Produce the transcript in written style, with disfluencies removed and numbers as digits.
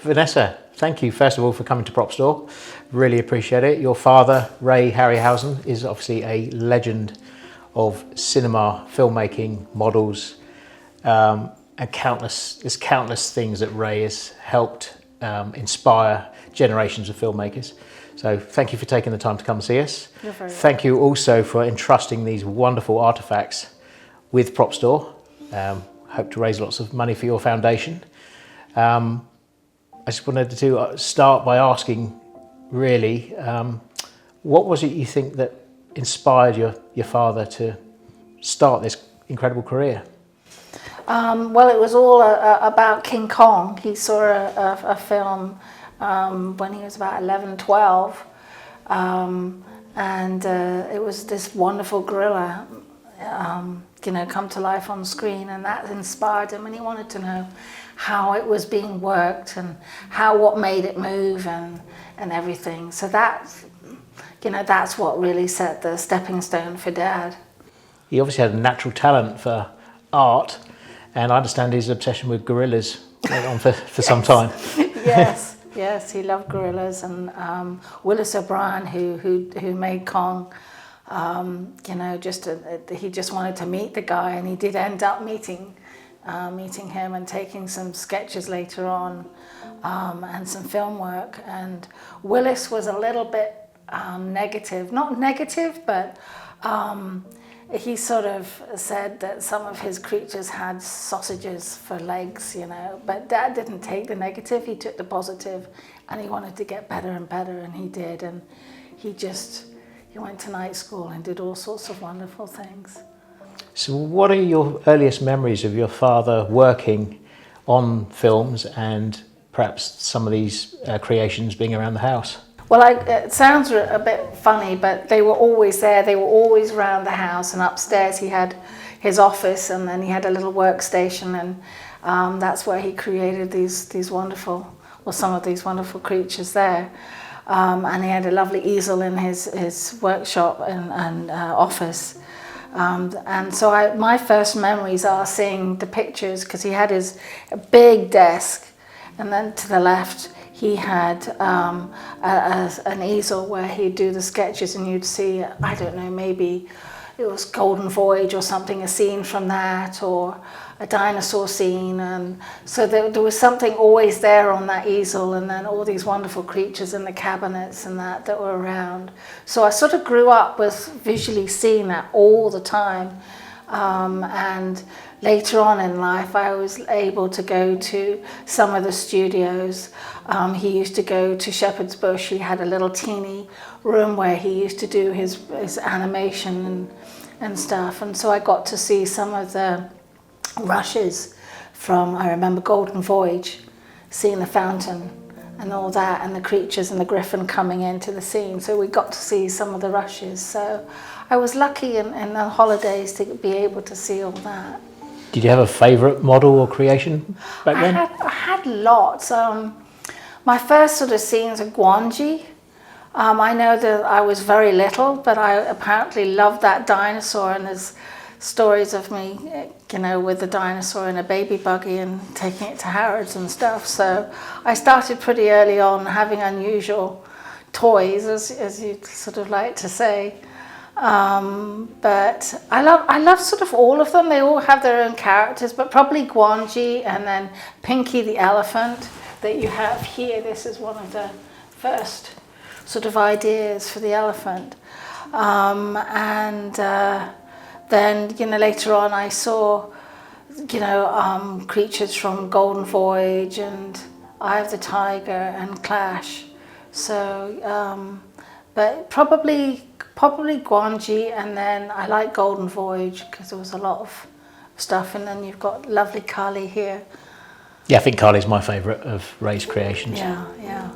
Vanessa, thank you first of all for coming to Prop Store. Really appreciate it. Your father, Ray Harryhausen, is obviously a legend of cinema, filmmaking, models, and there's countless things that Ray has helped inspire generations of filmmakers. So thank you for taking the time to come and see us. You're very welcome. Thank you also for entrusting these wonderful artifacts with Prop Store. Hope to raise lots of money for your foundation. I just wanted to start by asking, really, what was it you think that inspired your father to start this incredible career? Well, it was all about King Kong. He saw a film when he was about 11, 12, and it was this wonderful gorilla, come to life on screen, and that inspired him, and he wanted to know how it was being worked and what made it move and everything. So that's what really set the stepping stone for Dad. He obviously had a natural talent for art, and I understand his obsession with gorillas went on for some time. Yes, he loved gorillas, and Willis O'Brien, who made Kong, he just wanted to meet the guy, and he did end up meeting him and taking some sketches later on, and some film work. And Willis was a little bit negative, not negative, but he sort of said that some of his creatures had sausages for legs, but Dad didn't take the negative, he took the positive, and he wanted to get better and better, and he did. And he went to night school and did all sorts of wonderful things. So what are your earliest memories of your father working on films and perhaps some of these creations being around the house? Well, it sounds a bit funny, but they were always there. They were always around the house, and upstairs he had his office, and then he had a little workstation, and that's where he created some of these wonderful creatures there. And he had a lovely easel in his workshop and office. And so my first memories are seeing the pictures, because he had his big desk, and then to the left he had an easel where he'd do the sketches, and you'd see, I don't know, maybe it was Golden Voyage or something, a scene from that, or a dinosaur scene. And so there was something always there on that easel, and then all these wonderful creatures in the cabinets and that were around. So I sort of grew up with visually seeing that all the time. And later on in life, I was able to go to some of the studios. He used to go to Shepherd's Bush. He had a little teeny room where he used to do his animation and stuff. And so I got to see some of the rushes from, I remember Golden Voyage, seeing the fountain and all that, and the creatures and the griffin coming into the scene. So we got to see some of the rushes. So I was lucky in the holidays to be able to see all that. Did you have a favourite model or creation back then? I had lots. My first sort of scenes are Guanji. I know that I was very little, but I apparently loved that dinosaur, and there's stories of me, with the dinosaur in a baby buggy and taking it to Harrods and stuff. So I started pretty early on having unusual toys, as you sort of like to say. But I love sort of all of them. They all have their own characters, but probably Guanji, and then Pinky the elephant that you have here. This is one of the first sort of ideas for the elephant. Then later on I saw creatures from Golden Voyage and Eye of the Tiger and Clash. So but probably Guanji, and then I like Golden Voyage because there was a lot of stuff, and then you've got lovely Kali here. Yeah, I think Kali's my favourite of Ray's creations. Yeah.